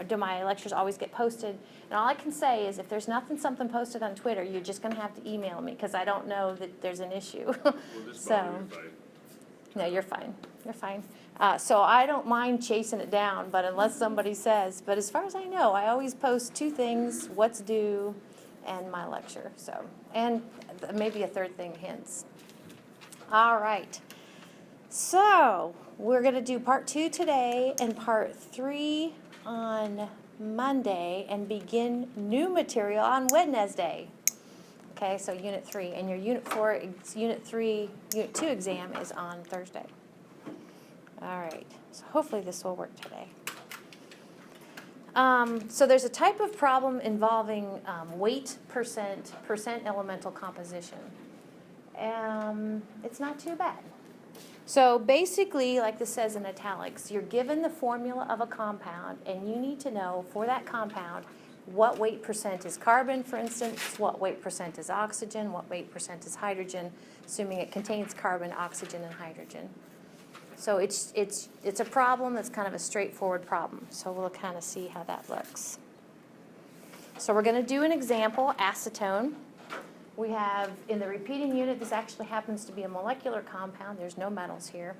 do my lectures always get posted? And all I can say is if there's something posted on Twitter, you're just going to have to email me because I don't know that there's an issue. So, no, you're fine. You're fine. So I don't mind chasing it down, but unless somebody says. But as far as I know, I always post 2 things, what's due and my lecture. So, and maybe a third thing, hints. All right. So we're going to do part 2 today and part 3 on Monday and begin new material on Wednesday. Okay, so Unit 3. And your Unit 4, Unit 3, Unit 2 exam is on Thursday. All right, so hopefully this will work today. So there's a type of problem involving weight percent elemental composition. It's not too bad. So basically, like this says in italics, you're given the formula of a compound, and you need to know for that compound what weight percent is carbon, for instance, what weight percent is oxygen, what weight percent is hydrogen, assuming it contains carbon, oxygen, and hydrogen. So it's a problem that's kind of a straightforward problem. So we'll kind of see how that looks. So we're going to do an example, acetone. We have, in the repeating unit, this actually happens to be a molecular compound. There's no metals here.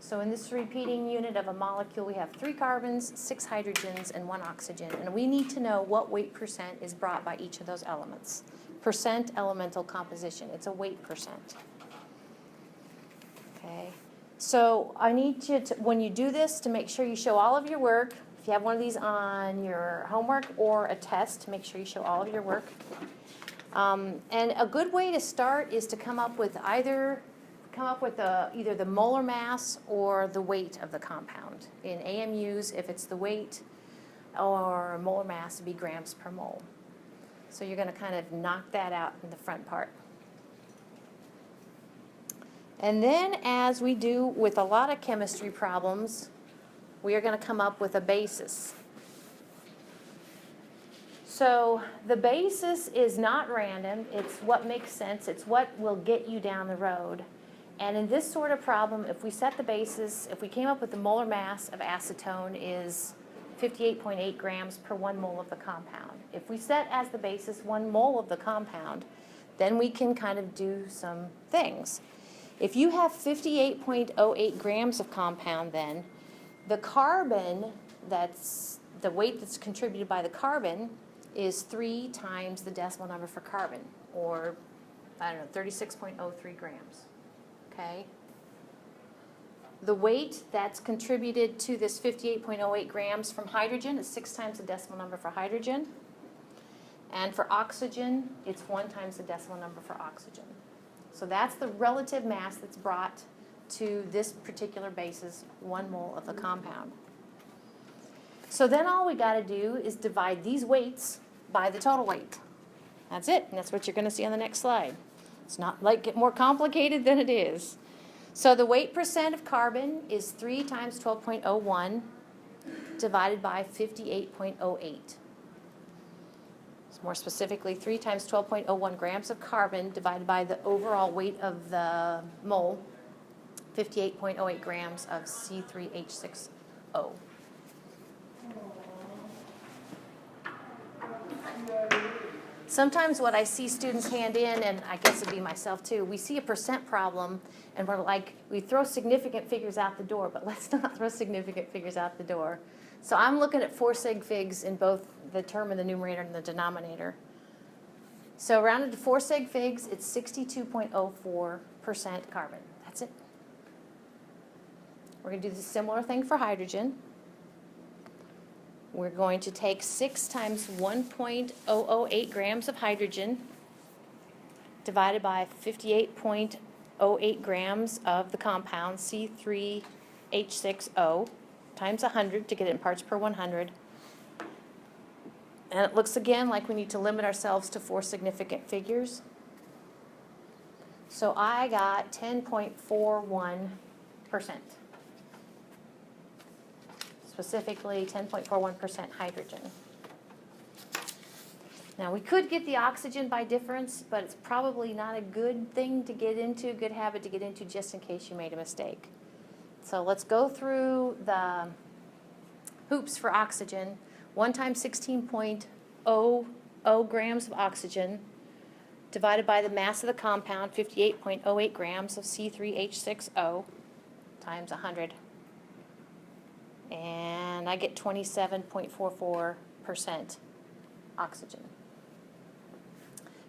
So in this repeating unit of a molecule, we have 3 carbons, 6 hydrogens, and 1 oxygen. And we need to know what weight percent is brought by each of those elements. Percent elemental composition. It's a weight percent. Okay. So I need you to, when you do this, to make sure you show all of your work. If you have one of these on your homework or a test, make sure you show all of your work. And a good way to start is to come up with either the molar mass or the weight of the compound. In AMUs, if it's the weight, or molar mass, it'd be grams per mole. So you're going to kind of knock that out in the front part. And then, as we do with a lot of chemistry problems, we are going to come up with a basis. So the basis is not random. It's what makes sense. It's what will get you down the road. And in this sort of problem, if we set the basis, if we came up with the molar mass of acetone is 58.8 grams per 1 mole of the compound. If we set as the basis 1 mole of the compound, then we can kind of do some things. If you have 58.08 grams of compound, then the carbon, that's the weight that's contributed by the carbon, is 3 times the decimal number for carbon, or, I don't know, 36.03 grams. Okay? The weight that's contributed to this 58.08 grams from hydrogen is 6 times the decimal number for hydrogen. And for oxygen, it's 1 times the decimal number for oxygen. So that's the relative mass that's brought to this particular basis, 1 mole of the compound. So then all we got to do is divide these weights by the total weight. That's it, and that's what you're going to see on the next slide. It's not like it more complicated than it is. So the weight percent of carbon is 3 times 12.01 divided by 58.08. More specifically, 3 times 12.01 grams of carbon divided by the overall weight of the mole, 58.08 grams of C3H6O. Sometimes what I see students hand in, and I guess it'd be myself too, we see a percent problem and we're like, we throw significant figures out the door, but let's not throw significant figures out the door. So I'm looking at 4 sig figs in both the term in the numerator and the denominator. So rounded to 4 sig figs, it's 62.04% carbon. That's it. We're going to do the similar thing for hydrogen. We're going to take 6 times 1.008 grams of hydrogen divided by 58.08 grams of the compound C3H6O times 100 to get it in parts per 100. And it looks again like we need to limit ourselves to 4 significant figures. So I got 10.41%. Specifically 10.41% hydrogen. Now we could get the oxygen by difference, but it's probably not a good thing to get into, good habit to get into just in case you made a mistake. So let's go through the hoops for oxygen. 1 times 16.00 grams of oxygen divided by the mass of the compound, 58.08 grams of C3H6O, times 100. And I get 27.44% oxygen.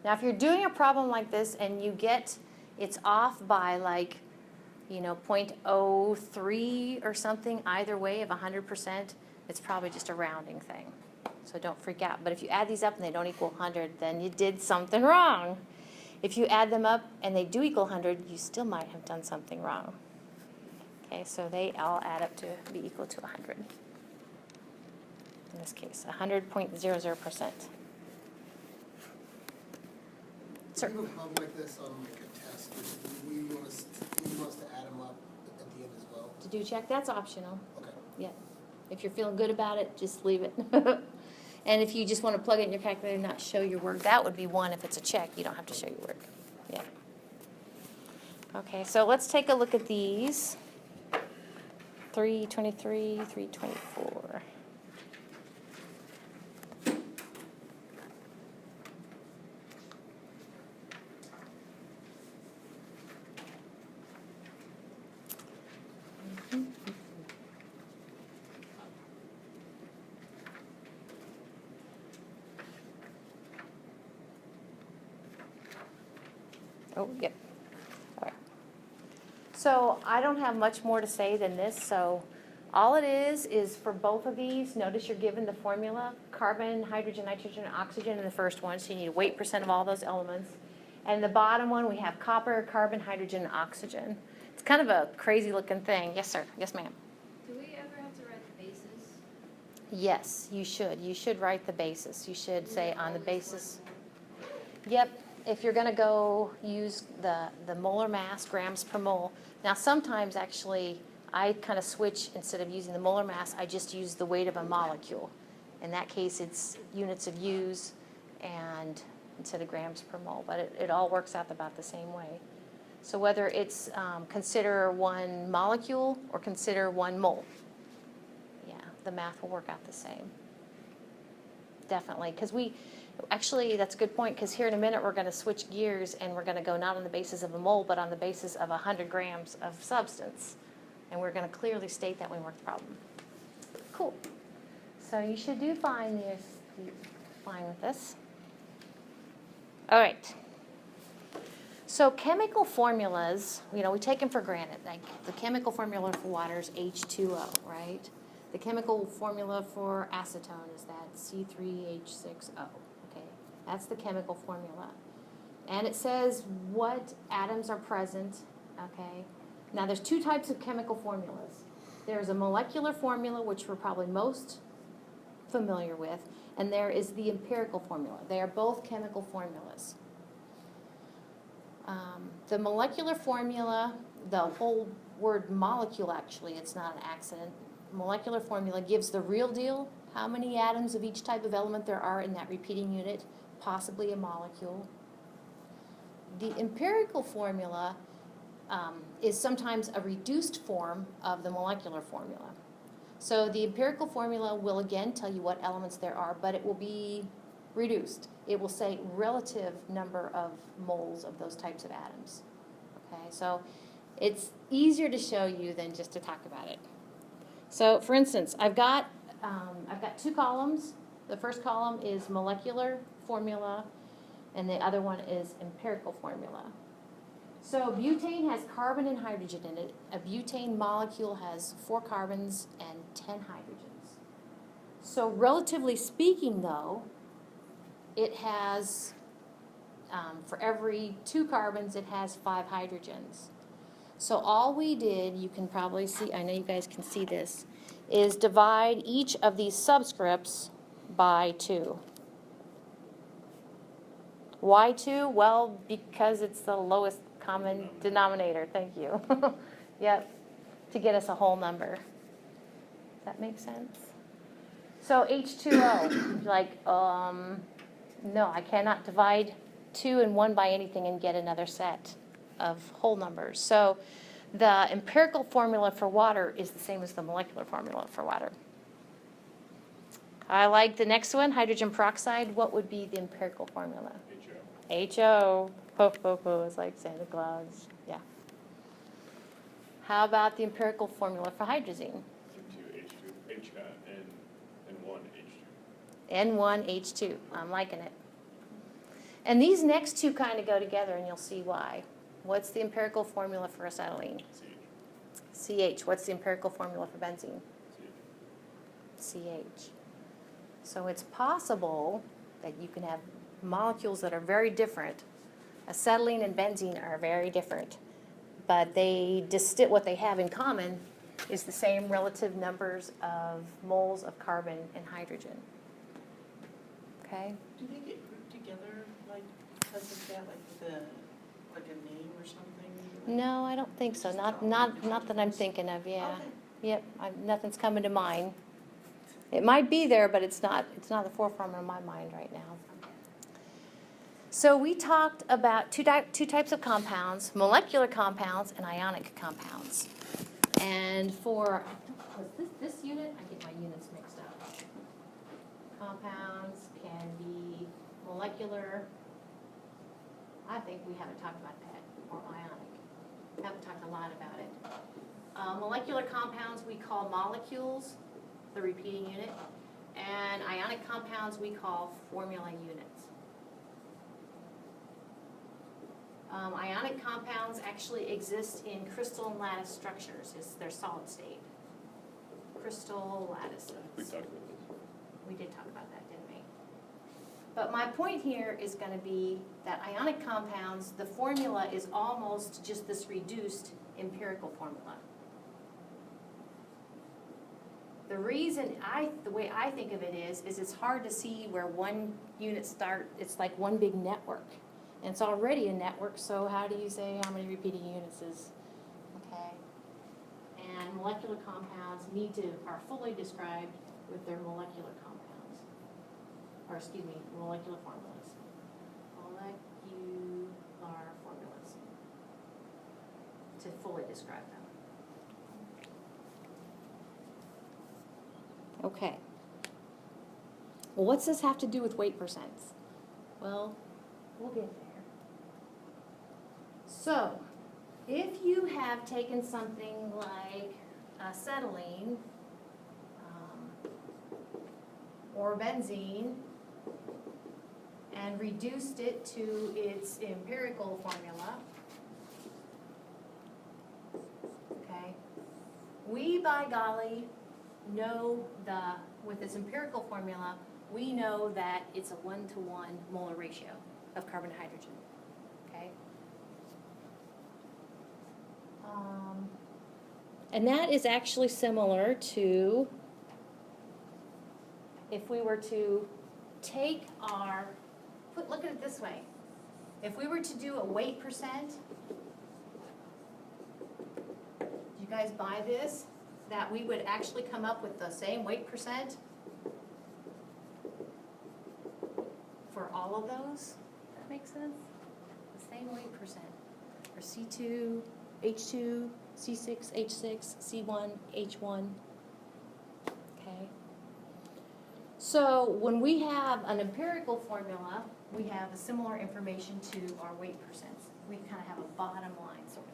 Now, if you're doing a problem like this and you get it's off by like, 0.03 or something either way of 100%, it's probably just a rounding thing. So don't freak out. But if you add these up and they don't equal 100, then you did something wrong. If you add them up and they do equal 100, you still might have done something wrong. Okay, so they all add up to be equal to 100. In this case, 100.00%. If you have a problem like this on like a test, do you want us to add them up at the end as well? To do check, that's optional. Okay. Yeah. If you're feeling good about it, just leave it. And if you just want to plug it in your calculator and not show your work, that would be one. If it's a check, you don't have to show your work. Yeah. Okay, so let's take a look at these. 323, 324. Oh, yep. All right. So I don't have much more to say than this. So all it is for both of these, notice you're given the formula, carbon, hydrogen, nitrogen, and oxygen in the first one. So you need a weight percent of all those elements. And the bottom one, we have copper, carbon, hydrogen, and oxygen. It's kind of a crazy looking thing. Yes, sir. Yes, ma'am. Do we ever have to write the basis? Yes, you should. You should write the basis. You should say on the basis. Yep. If you're going to go use the molar mass, grams per mole. Now, sometimes, actually, I kind of switch. Instead of using the molar mass, I just use the weight of a molecule. In that case, it's units of use and instead of grams per mole. But it all works out about the same way. So whether it's consider one molecule or consider one mole, yeah, the math will work out the same. Definitely, because actually, that's a good point, because here in a minute we're going to switch gears and we're going to go not on the basis of a mole, but on the basis of 100 grams of substance. And we're going to clearly state that when we work the problem. Cool. So you should do fine with this. All right. So chemical formulas, we take them for granted. Like the chemical formula for water is H2O, right? The chemical formula for acetone is that C3H6O. That's the chemical formula. And it says what atoms are present, okay? Now, there's two types of chemical formulas. There's a molecular formula, which we're probably most familiar with, and there is the empirical formula. They are both chemical formulas. The molecular formula, the whole word molecule, actually, it's not an accident. Molecular formula gives the real deal, how many atoms of each type of element there are in that repeating unit, possibly a molecule. The empirical formula is sometimes a reduced form of the molecular formula. So the empirical formula will again tell you what elements there are, but it will be reduced. It will say relative number of moles of those types of atoms. Okay, so it's easier to show you than just to talk about it. So for instance, I've got two columns. The first column is molecular formula, and the other one is empirical formula. So butane has carbon and hydrogen in it. A butane molecule has 4 carbons and 10 hydrogens. So relatively speaking, though, it has, for every 2 carbons, it has 5 hydrogens. So all we did, you can probably see, I know you guys can see this, is divide each of these subscripts by 2. Why 2? Well, because it's the lowest common denominator. Thank you. Yep, to get us a whole number. Does that make sense? So H2O, like, no, I cannot divide 2 and 1 by anything and get another set of whole numbers. So the empirical formula for water is the same as the molecular formula for water. I like the next one, hydrogen peroxide. What would be the empirical formula? HO. HO. Ho, ho, ho. It's like Santa Claus. Yeah. How about the empirical formula for hydrazine? H2H2, N1H2. N1H2. I'm liking it. And these next two kind of go together, and you'll see why. What's the empirical formula for acetylene? CH. What's the empirical formula for benzene? CH. So it's possible that you can have molecules that are very different. Acetylene and benzene are very different, but they what they have in common is the same relative numbers of moles of carbon and hydrogen. Okay? Do they get grouped together, like, because of that, like a name or something? No, I don't think so. Not that I'm thinking of. Yeah. Okay. Yep. Nothing's coming to mind. It might be there, but it's not the forefront of my mind right now. So we talked about two types of compounds: molecular compounds and ionic compounds. And for this unit, I get my units mixed up. Compounds can be molecular. I think we haven't talked about that, or ionic. Haven't talked a lot about it. Molecular compounds we call molecules, the repeating unit, and ionic compounds we call formula units. Ionic compounds actually exist in crystal and lattice structures. They're solid state. Crystal lattices. We talked about this. We did talk about that, didn't we? But my point here is going to be that ionic compounds, the formula is almost just this reduced empirical formula. The reason the way I think of it is it's hard to see where one unit it's like one big network. And it's already a network, so how do you say how many repeating units is, okay? And molecular compounds are fully described with their molecular compounds, or excuse me, molecular formulas. Molecular formulas to fully describe them. Okay. Well, what's this have to do with weight percents? Well, we'll get there. So, if you have taken something like acetylene or benzene and reduced it to its empirical formula, okay, we, by golly, know with its empirical formula, we know that it's a 1-to-1 molar ratio of carbon to hydrogen, okay? And that is actually similar to if we were to take look at it this way. If we were to do a weight percent, do you guys buy this? That we would actually come up with the same weight percent for all of those? That makes sense? The same weight percent for C2, H2, C6, H6, C1, H1. Okay? So when we have an empirical formula, we have a similar information to our weight percents. We kind of have a bottom line sort of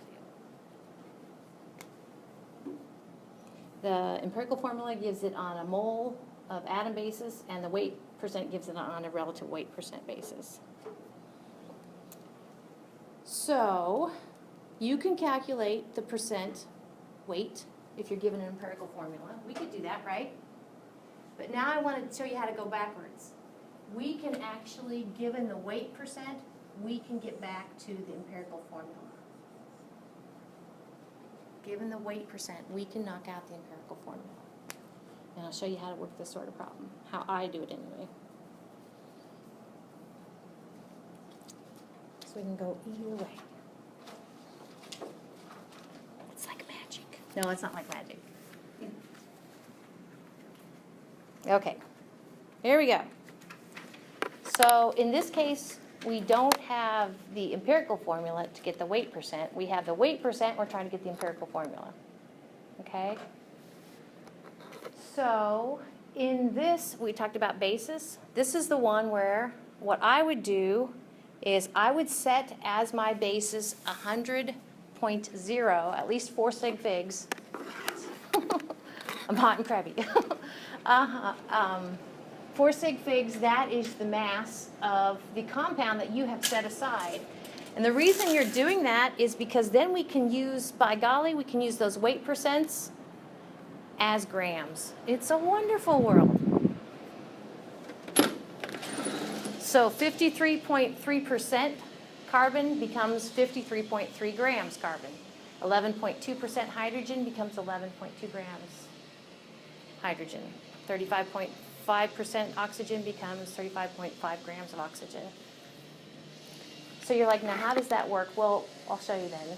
deal. The empirical formula gives it on a mole of atom basis, and the weight percent gives it on a relative weight percent basis. So you can calculate the percent weight if you're given an empirical formula. We could do that, right? But now I want to show you how to go backwards. We can actually, given the weight percent, we can get back to the empirical formula. Given the weight percent, we can knock out the empirical formula. And I'll show you how to work this sort of problem, how I do it anyway. So we can go either way. It's like magic. No, it's not like magic. Okay, here we go. So in this case, we don't have the empirical formula to get the weight percent. We have the weight percent, we're trying to get the empirical formula. Okay? So in this, we talked about basis. This is the one where what I would do is I would set as my basis 100.0, at least 4 sig figs. I'm hot and crabby. 4 sig figs, that is the mass of the compound that you have set aside. And the reason you're doing that is because then we can use, by golly, we can use those weight percents as grams. It's a wonderful world. So 53.3% carbon becomes 53.3 grams carbon. 11.2% hydrogen becomes 11.2 grams hydrogen. 35.5% oxygen becomes 35.5 grams of oxygen. So you're like, now how does that work? Well, I'll show you then.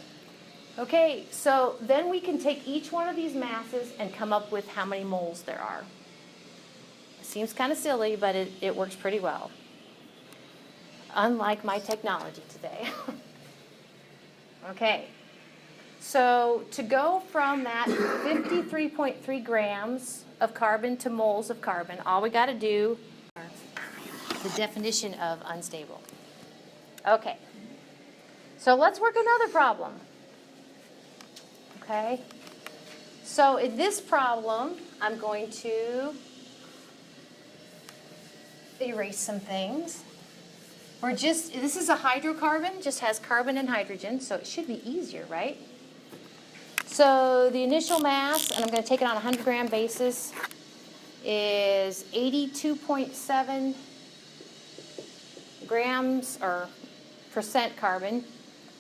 Okay, so then we can take each one of these masses and come up with how many moles there are. It seems kind of silly, but it works pretty well. Unlike my technology today. Okay, so to go from that 53.3 grams of carbon to moles of carbon, all we got to do is the definition of unstable. Okay, so let's work another problem. Okay, so in this problem, I'm going to erase some things. This is a hydrocarbon, just has carbon and hydrogen, so it should be easier, right? So the initial mass, and I'm going to take it on a 100-gram basis, is 82.7 grams or percent carbon,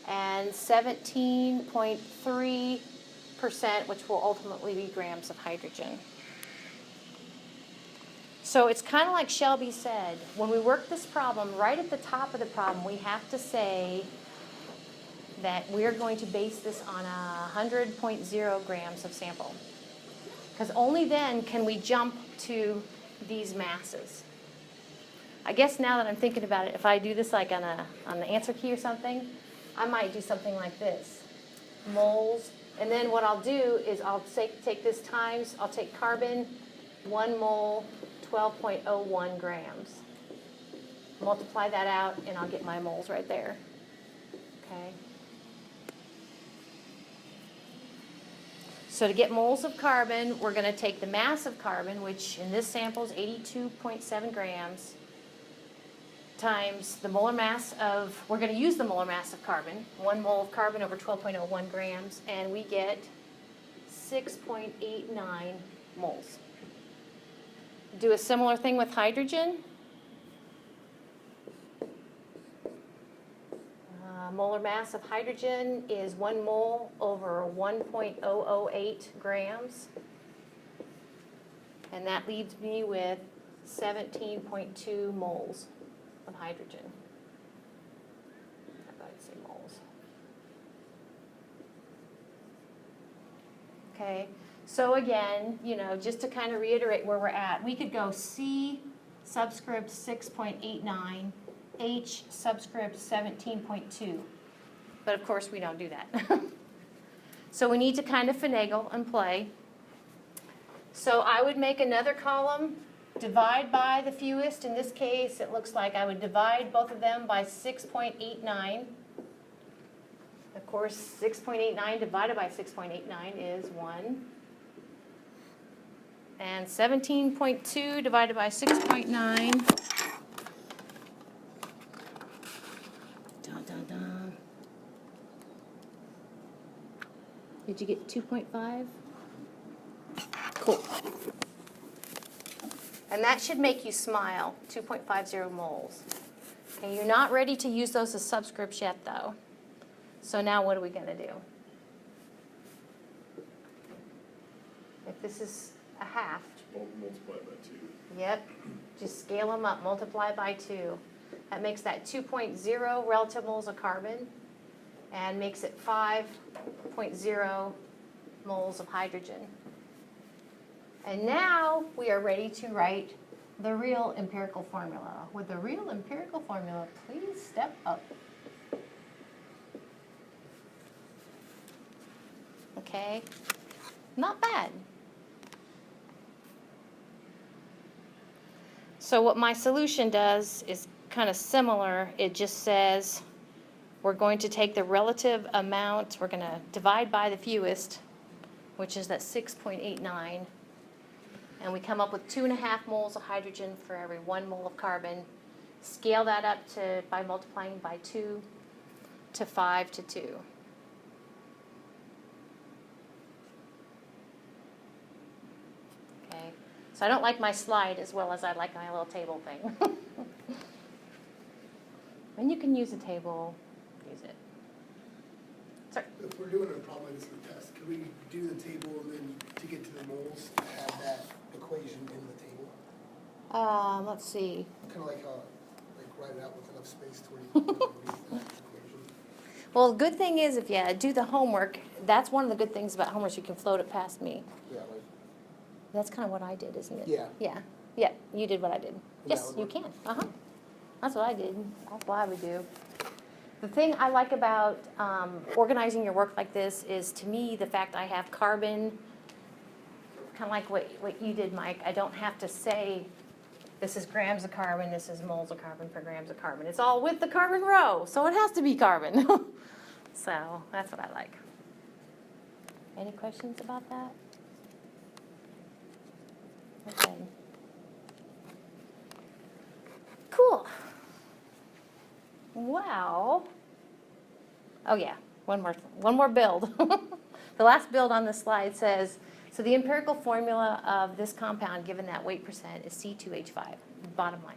and 17.3%, which will ultimately be grams of hydrogen. So it's kind of like Shelby said, when we work this problem, right at the top of the problem, we have to say that we're going to base this on 100.0 grams of sample. Because only then can we jump to these masses. I guess now that I'm thinking about it, if I do this like on the answer key or something, I might do something like this. Moles, and then what I'll do is I'll take this times, I'll take carbon, 1 mole, 12.01 grams. Multiply that out and I'll get my moles right there. Okay. So to get moles of carbon, we're going to take the mass of carbon, which in this sample is 82.7 grams, times the molar mass of, we're going to use the molar mass of carbon, 1 mole of carbon over 12.01 grams, and we get 6.89 moles. Do a similar thing with hydrogen. Molar mass of hydrogen is 1 mole over 1.008 grams. And that leaves me with 17.2 moles of hydrogen. I thought I'd say moles. Okay, so again, just to kind of reiterate where we're at, we could go C subscript 6.89, H subscript 17.2. But of course we don't do that. So we need to kind of finagle and play. So I would make another column, divide by the fewest. In this case, it looks like I would divide both of them by 6.89. Of course, 6.89 divided by 6.89 is 1. And 17.2 divided by 6.9. Dun, dun, dun. Did you get 2.5? Cool. And that should make you smile, 2.50 moles. Okay, you're not ready to use those as subscripts yet, though. So now what are we going to do? If this is a half. Multiply by 2. Yep. Just scale them up. Multiply by 2. That makes that 2.0 relative moles of carbon and makes it 5.0 moles of hydrogen. And now we are ready to write the real empirical formula. With the real empirical formula, please step up. Okay? Not bad. So what my solution does is kind of similar. It just says we're going to take the relative amount, we're going to divide by the fewest, which is that 6.89, and we come up with 2.5 moles of hydrogen for every 1 mole of carbon. Scale that up to by multiplying by 2 to 5 to 2. Okay, so I don't like my slide as well as I like my little table thing. When you can use a table, use it. Sorry. If we're doing a problem like this in the test, can we do the table and then to get to the moles, have that equation in the table? Let's see. Kind of like write it out with enough space to where you can read that equation. Well, the good thing is if you do the homework, that's one of the good things about homework, you can float it past me. Yeah, like, That's kind of what I did, isn't it? Yeah. Yeah, yeah, you did what I did. Yeah, Yes, it you would can, That's what I did, that's what I would do. The thing I like about organizing your work like this is, to me, the fact I have carbon, kind of like what you did, Mike. I don't have to say, this is grams of carbon, this is moles of carbon per grams of carbon. It's all with the carbon row, so it has to be carbon. So that's what I like. Any questions about that? Okay. Cool. Wow. Oh yeah, one more build. The last build on this slide says, so the empirical formula of this compound, given that weight percent, is C2H5, bottom line.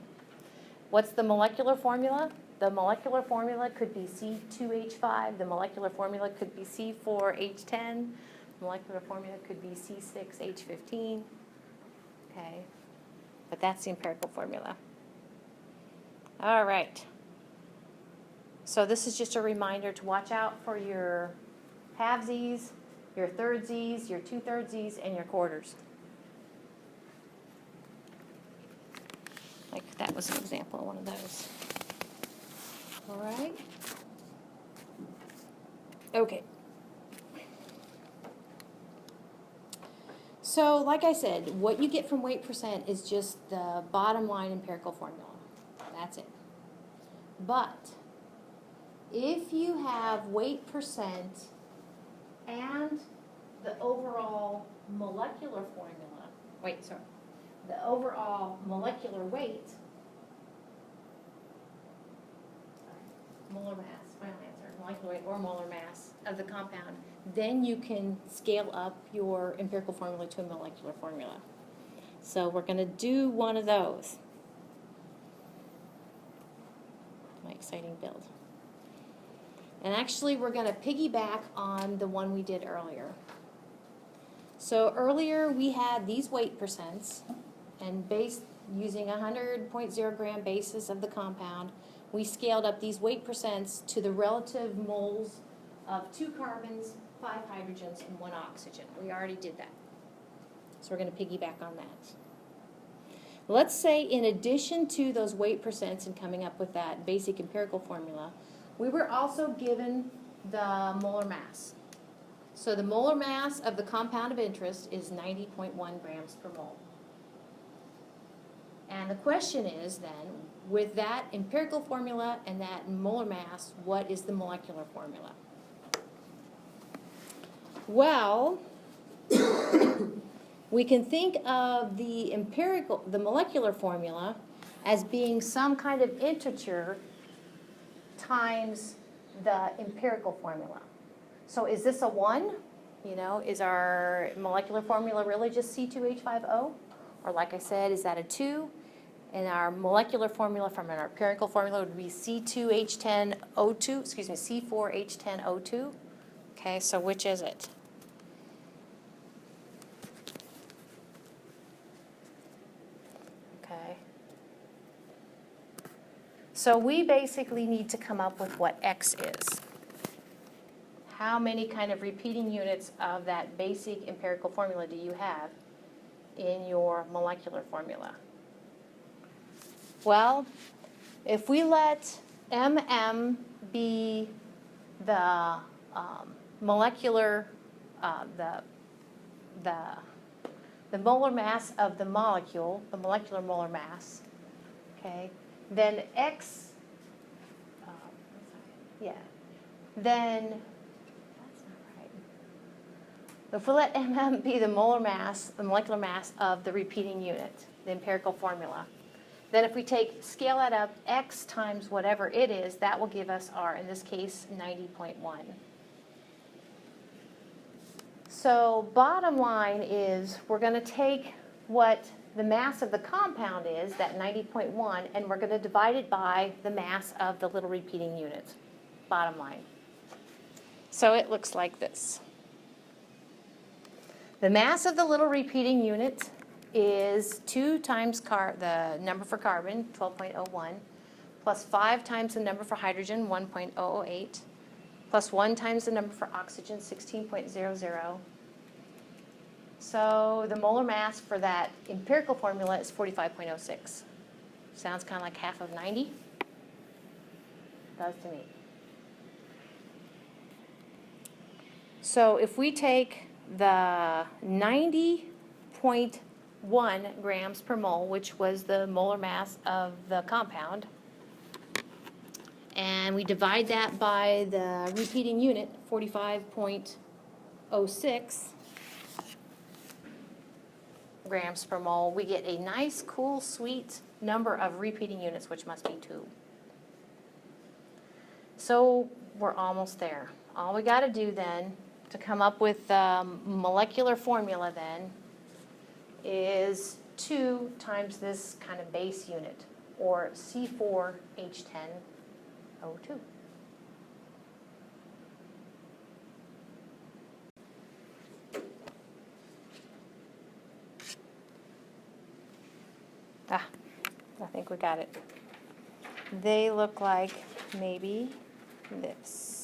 What's the molecular formula? The molecular formula could be C2H5. The molecular formula could be C4H10. The molecular formula could be C6H15. Okay, but that's the empirical formula. All right. So this is just a reminder to watch out for your halvesies, your thirdsies, your 2/3sies, and your quarters. Like that was an example of one of those. All right. Okay. So like I said, what you get from weight percent is just the bottom line empirical formula. That's it. But if you have weight percent and the overall molecular formula, the overall molecular weight, molar mass, final answer, molecular weight or molar mass of the compound, then you can scale up your empirical formula to a molecular formula. So we're going to do one of those. My exciting build. And actually, we're going to piggyback on the one we did earlier. So earlier, we had these weight percents, and using 100.0 gram basis of the compound, we scaled up these weight percents to the relative moles of 2 carbons, 5 hydrogens, and 1 oxygen. We already did that. So we're going to piggyback on that. Let's say in addition to those weight percents and coming up with that basic empirical formula, we were also given the molar mass. So the molar mass of the compound of interest is 90.1 grams per mole. And the question is then, with that empirical formula and that molar mass, what is the molecular formula? Well, we can think of the molecular formula as being some kind of integer times the empirical formula. So is this a 1? You know, is our molecular formula really just C2H5O? Or like I said, is that a 2? And our molecular formula from our empirical formula would be C2H10O2, excuse me, C4H10O2. Okay, so which is it? Okay. So we basically need to come up with what X is. How many kind of repeating units of that basic empirical formula do you have in your molecular formula? Well, if we let MM be the molecular, the molar mass of the molecule, the molecular molar mass, okay? Then X, yeah, then, that's not right. If we let MM be the molar mass, the molecular mass of the repeating unit, the empirical formula, then if we scale that up, X times whatever it is, that will give us our, in this case, 90.1. So bottom line is we're going to take what the mass of the compound is, that 90.1, and we're going to divide it by the mass of the little repeating unit. Bottom line. So it looks like this. The mass of the little repeating unit is 2 times the number for carbon, 12.01, plus 5 times the number for hydrogen, 1.008, plus 1 times the number for oxygen, 16.00. So the molar mass for that empirical formula is 45.06. Sounds kind of like half of 90? Does to me. So if we take the 90.1 grams per mole, which was the molar mass of the compound, and we divide that by the repeating unit, 45.06 grams per mole, we get a nice, cool, sweet number of repeating units, which must be 2. So we're almost there. All we got to do then to come up with the molecular formula then is 2 times this kind of base unit, or C4H10O2. Ah, I think we got it. They look like maybe this.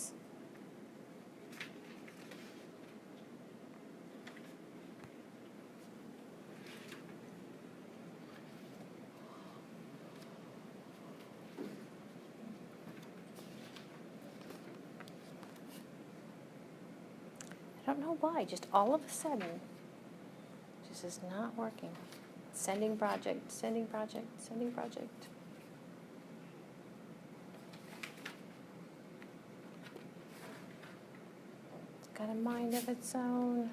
I don't know why, just all of a sudden, this is not working. Sending project, sending project, sending project. It's got a mind of its own.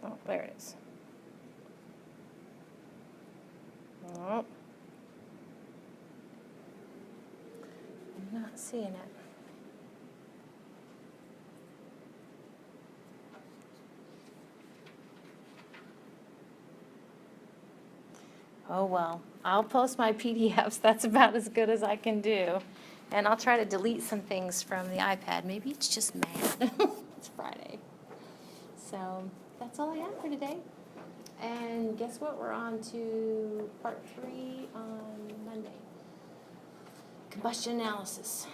Oh, there it is. Oh. I'm not seeing it. Oh well, I'll post my PDFs. That's about as good as I can do. And I'll try to delete some things from the iPad. Maybe it's just mad. It's Friday. So that's all I have for today. And guess what? We're on to part 3 on Monday. Combustion analysis.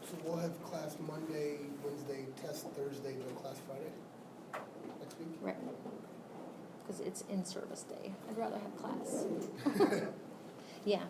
So we'll have class Monday, Wednesday, test Thursday, no class Friday next week? Right. Because it's in-service day. I'd rather have class. Yeah.